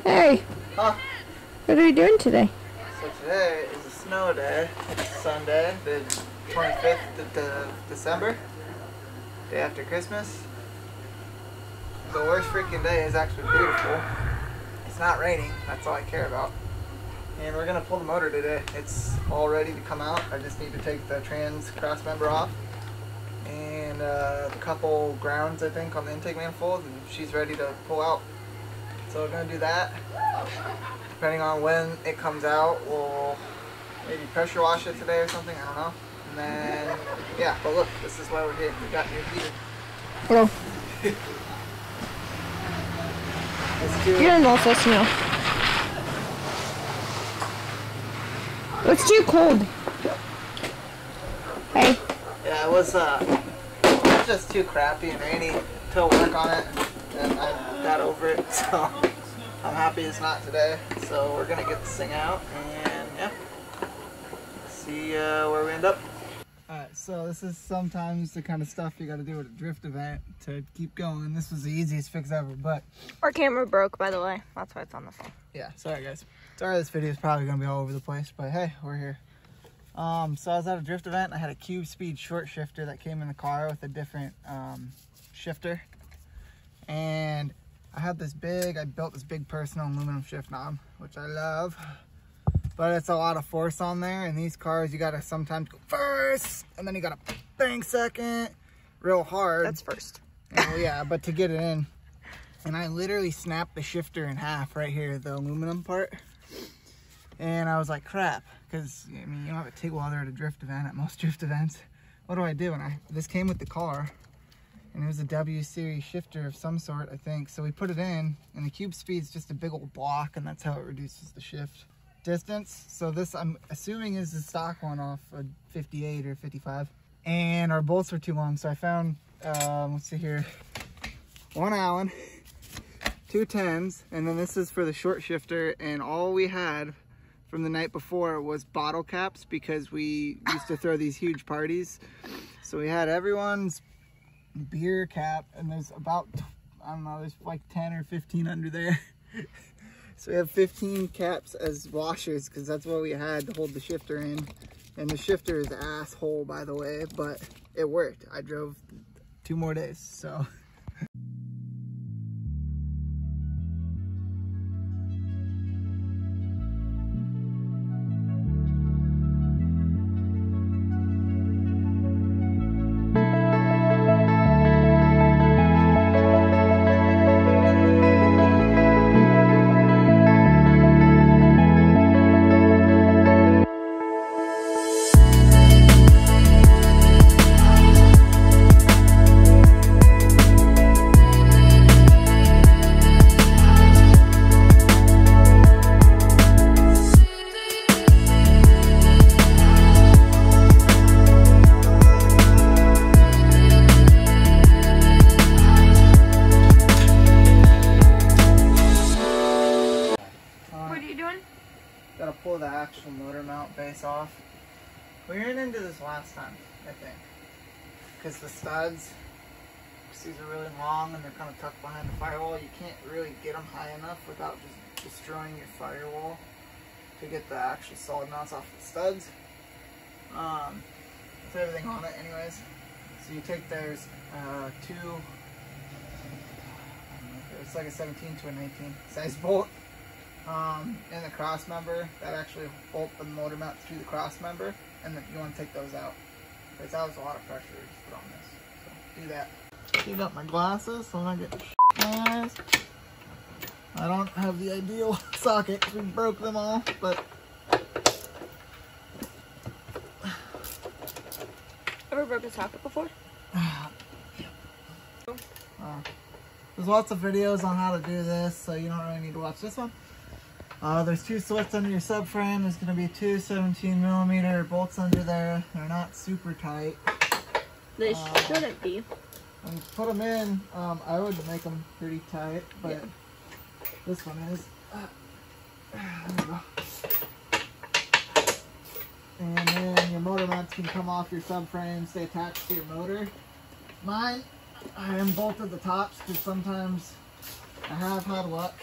Hey. Huh? What are you doing today? So today is a snow day. It's Sunday, the 25th of December, day after Christmas. The worst freaking day is actually beautiful. It's not raining, that's all I care about. And we're gonna pull the motor today. It's all ready to come out. I just need to take the trans cross member off and a couple grounds, I think, on the intake manifold, and she's ready to pull out. So we're gonna do that. Depending on when it comes out, we'll maybe pressure wash it today or something, I don't know. And then, yeah, but look, this is why we're here. We got new heater. Hello. You're in also snow. It's too cold. Hey. Yeah, it was just too crappy and rainy to work on it, and I got over it, so I'm happy it's not today. So we're gonna get this thing out and yeah, see where we end up. Alright, so this is sometimes the kind of stuff you gotta do at a drift event to keep going. This was the easiest fix ever, but our camera broke, by the way. That's why it's on the phone. Yeah, sorry guys. Sorry this video is probably gonna be all over the place, but hey, we're here. So I was at a drift event. I had a cube speed short shifter that came in the car with a different shifter, and I built this big personal aluminum shift knob, which I love, but it's a lot of force on there, and these cars you gotta sometimes go first and then you gotta bang second real hard. That's first. Well, yeah, but to get it in, and I literally snapped the shifter in half right here, the aluminum part. And I was like, crap, because I mean, you don't have a TIG welder at a drift event, at most drift events. What do I do? And this came with the car, and it was a W series shifter of some sort, I think. So we put it in, and the cube speed's just a big old block, and that's how it reduces the shift distance. So this, I'm assuming, is the stock one off a 58 or 55. And our bolts were too long, so I found, let's see here, 1 Allen, 2 10s, and then this is for the short shifter, and all we had from the night before was bottle caps, because we used to throw these huge parties. So we had everyone's beer cap, and there's about, I don't know, there's like 10 or 15 under there. So we have 15 caps as washers, because that's what we had to hold the shifter in. And the shifter is asshole, by the way, but it worked. I drove 2 more days, so. Gotta pull the actual motor mount base off. We ran into this last time, I think, because the studs, these are really long and they're kind of tucked behind the firewall. You can't really get them high enough without just destroying your firewall to get the actual solid mounts off the studs. With everything on it anyways. So you take there's it's like a 17 to a 19 size bolt. And the cross member that actually bolt the motor mount through the cross member, and then you want to take those out, because that was a lot of pressure to put on this. So do that. Clean up my glasses so I don't get my eyes. I don't have the ideal socket because we broke them all, but Ever broke a socket before? There's lots of videos on how to do this, so you don't really need to watch this one. There's 2 slits under your subframe. There's going to be 2 17mm bolts under there. They're not super tight. They shouldn't be. When you put them in, I would make them pretty tight, but yeah. This one is. There we go. And then your motor mounts can come off your subframe, stay attached to your motor. Mine, I am bolted the tops because sometimes I have had luck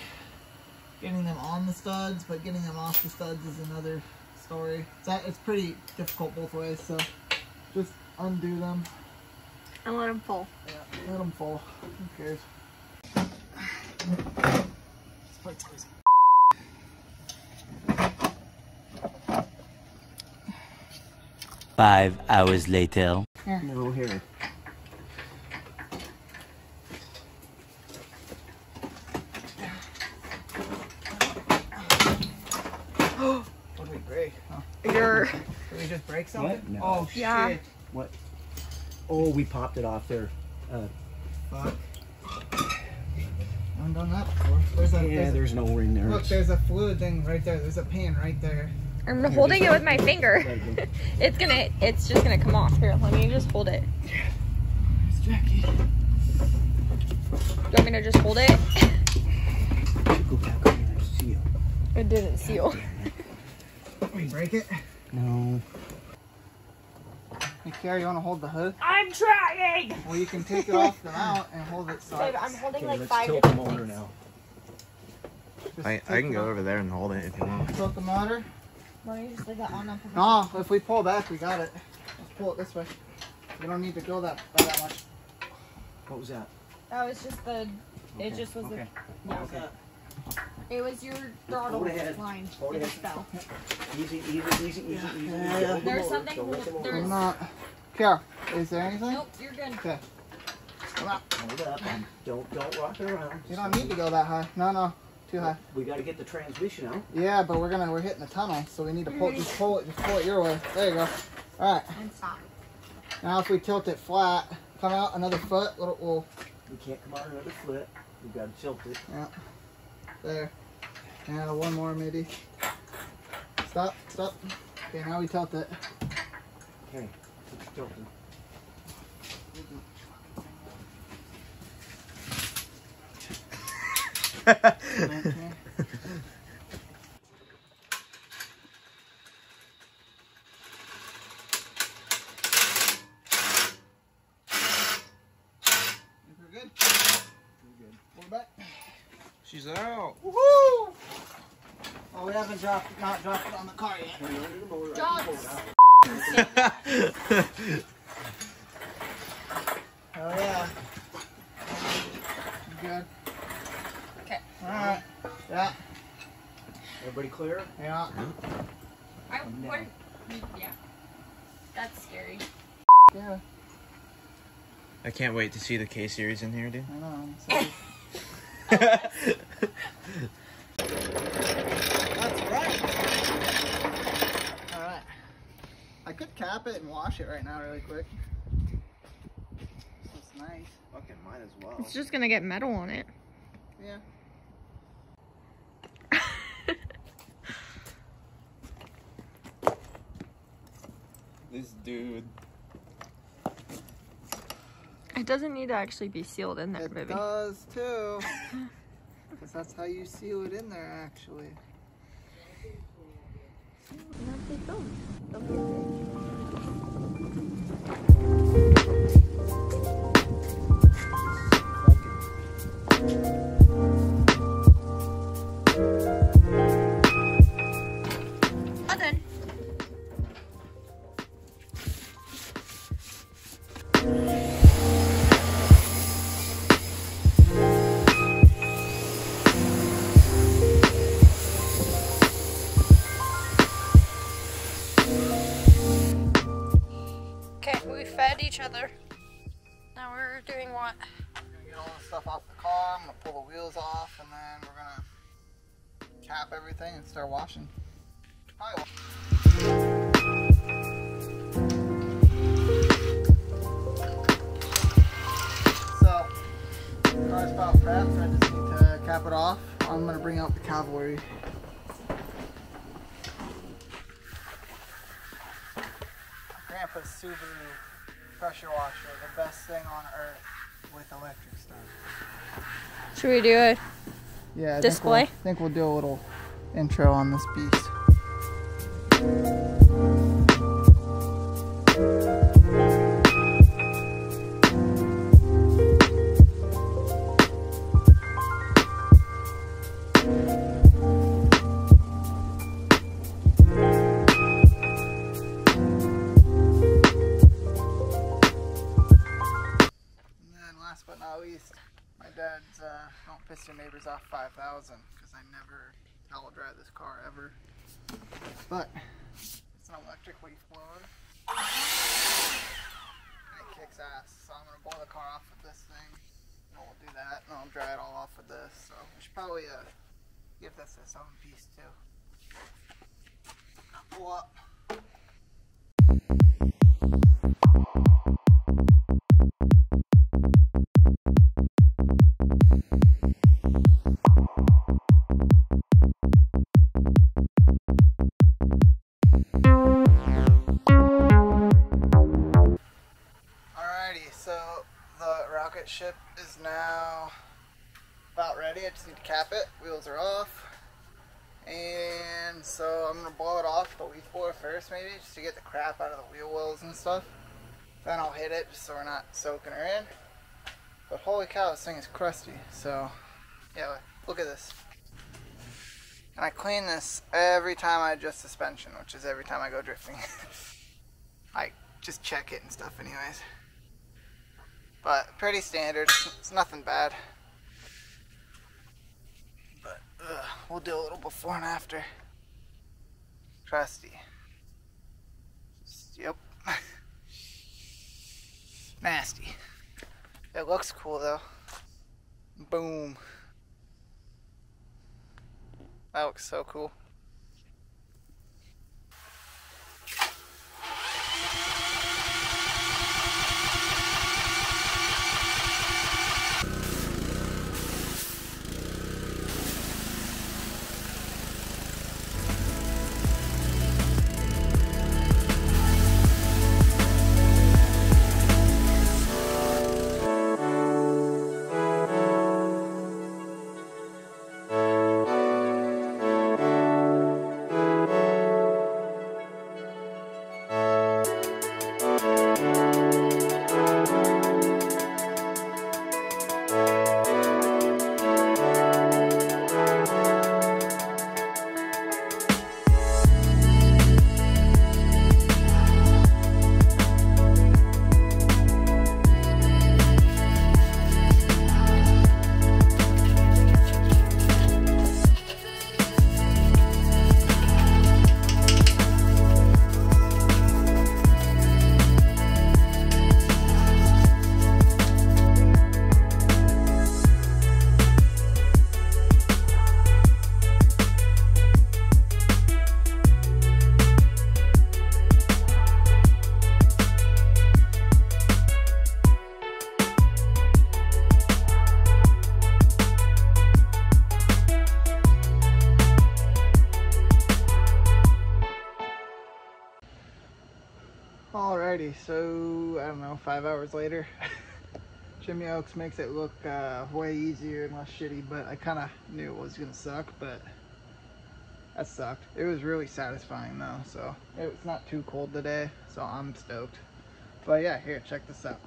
Getting them on the studs, but getting them off the studs is another story. It's pretty difficult both ways, so just undo them. And let them fall. Yeah, let them fall. Who cares? 5 hours later. Here. No, here. What did we break? Oh. Your. Did we just break something? What? No. Oh, Yeah. shit. What? Oh, we popped it off there. Fuck. I haven't done that before. There's no ring there. Look, there's a fluid thing right there. There's a pin right there. I'm holding it with my finger. It's just gonna come off. Here, let me just hold it. It's Jackie. Do you want me to just hold it? Go back on there and seal. It didn't seal. We break it? No. Hey, Kiara, you want to hold the hood? I'm trying! Well, you can take it off the mount and hold it so. Babe, I'm holding like let's 5 tilt the different motor things. now. Just I take can it go off. over there and hold it if you want. Tilt the motor. Why don't you just leave that on up? No, if we pull back, we got it. Let's pull it this way. We don't need to go that by that much. What was that? That was just the. It just was Okay. the. Yeah. Okay. It was your throttle Hold ahead. line. Hold It ahead. just fell. Easy, easy, easy, easy, easy. Yeah. Don't There's motor. something. Don't let the motor. There's. I'm not. Kiara, is there anything? Nope, you're good. Okay. Come on. Hold up and don't rock it around. You don't need to go that high. No, too high. We got to get the transmission out. Yeah, but we're hitting the tunnel, so we need to pull. Just pull it your way. There you go. All right. And stop. Now if we tilt it flat, come out another foot. We'll We can't come out another foot. We've got to tilt it. yeah. There. Yeah, one more maybe. Stop. Okay, now we tilt it. Okay, keep tilting. Okay. We're good. Pull it back. She's out. Woohoo! Oh, we haven't not dropped it on the car yet. Oh yeah. You good? Okay. Alright. Yeah. Everybody clear? Yeah. I wouldn't. Yeah. That's scary. Yeah. I can't wait to see the K series in here, dude. I know. That's right. Alright. I could cap it and wash it right now really quick. This is nice. Fucking might as well. It's just gonna get metal on it. Yeah. This dude. It doesn't need to actually be sealed in there, It baby. does too. Because that's how you seal it in there actually. All done. Okay, we fed each other. Now we're doing what? We're gonna get all the stuff off the car. I'm gonna pull the wheels off and then we're gonna cap everything and start washing. Probably So, car's about prepped. I just need to cap it off. I'm gonna bring out the cavalry. Grandpa's Subaru pressure washer, the best thing on earth with electric stuff. Should we do it? Yeah, I Display? think we'll do a little intro on this beast. off 5,000 because I never towel dry this car ever. But it's an electric leaf blower. It kicks ass. So I'm gonna blow the car off with this thing. And we'll do that, and I'll dry it all off with this. So we should probably give this its own piece too. I'll pull up. Ship is now about ready. I just need to cap it. Wheels are off. And so I'm gonna blow it off the leaf blower first, maybe, just to get the crap out of the wheel wells and stuff. Then I'll hit it just so we're not soaking her in. But holy cow, this thing is crusty. So yeah, look at this. And I clean this every time I adjust suspension, which is every time I go drifting. I just check it and stuff anyways. But pretty standard, it's nothing bad. But we'll do a little before and after. Trusty. Yep. Nasty. It looks cool though. Boom. That looks so cool. Alrighty, so I don't know, 5 hours later. Jimmy Oaks makes it look way easier and less shitty, but I kind of knew it was gonna suck, but that sucked. It was really satisfying though, so it's not too cold today, so I'm stoked. But yeah, here, check this out.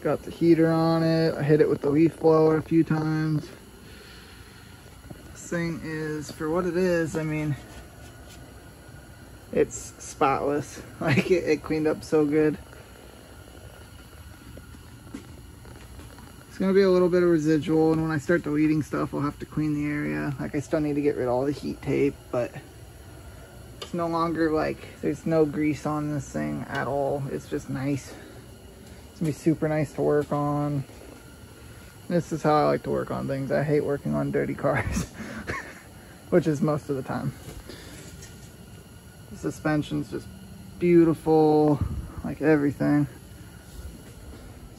Got the heater on it. I hit it with the leaf blower a few times. This thing is, for what it is, I mean, it's spotless. Like it cleaned up so good. It's gonna be a little bit of residual, and when I start deleting stuff, I'll have to clean the area. Like I still need to get rid of all the heat tape, but it's no longer like, there's no grease on this thing at all. It's just nice. It's gonna be super nice to work on. This is how I like to work on things. I hate working on dirty cars, which is most of the time. The suspension's just beautiful, like everything.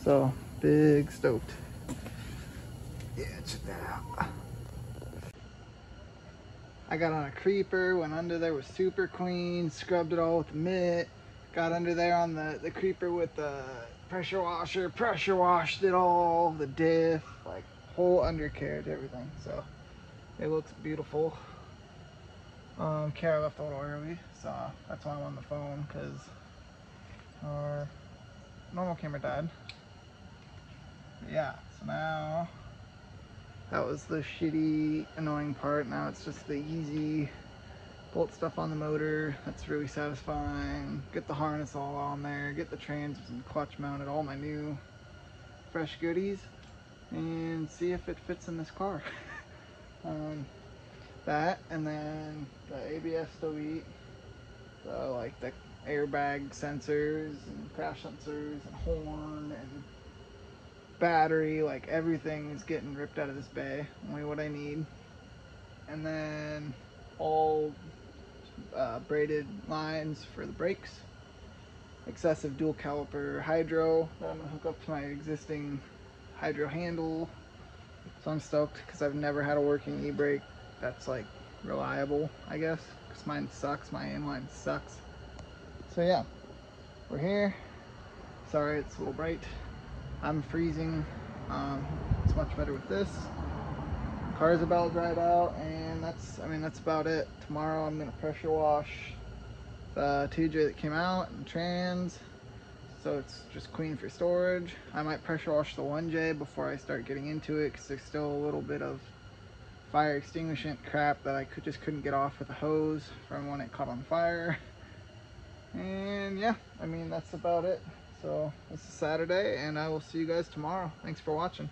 So, big stoked. Yeah, check that out. I got on a creeper, went under there, was super clean, scrubbed it all with the mitt, got under there on the creeper with the pressure washer, pressure washed it all, the diff, like whole undercarriage, everything. So, it looks beautiful. Kara left a little early, so that's why I'm on the phone, because our normal camera died. But yeah, so now that was the shitty, annoying part. Now it's just the easy bolt stuff on the motor. That's really satisfying. Get the harness all on there, get the trans and clutch mounted, all my new fresh goodies. and see if it fits in this car. That, and then the ABS delete, like the airbag sensors and crash sensors and horn and battery, like everything is getting ripped out of this bay, only what I need. And then all braided lines for the brakes, excessive dual caliper hydro that I'm gonna hook up to my existing hydro handle. So I'm stoked because I've never had a working e-brake that's like reliable, I guess, because mine sucks. My inline sucks. So yeah, we're here. Sorry it's a little bright. I'm freezing. It's much better with this. Car's about dried out, and that's about it. Tomorrow I'm gonna pressure wash the 2J that came out and trans, so it's just clean for storage. I might pressure wash the 1J before I start getting into it, because there's still a little bit of fire extinguishant crap that I just couldn't get off with a hose from when it caught on fire. And yeah, I mean, that's about it. So this is Saturday, and I will see you guys tomorrow. Thanks for watching.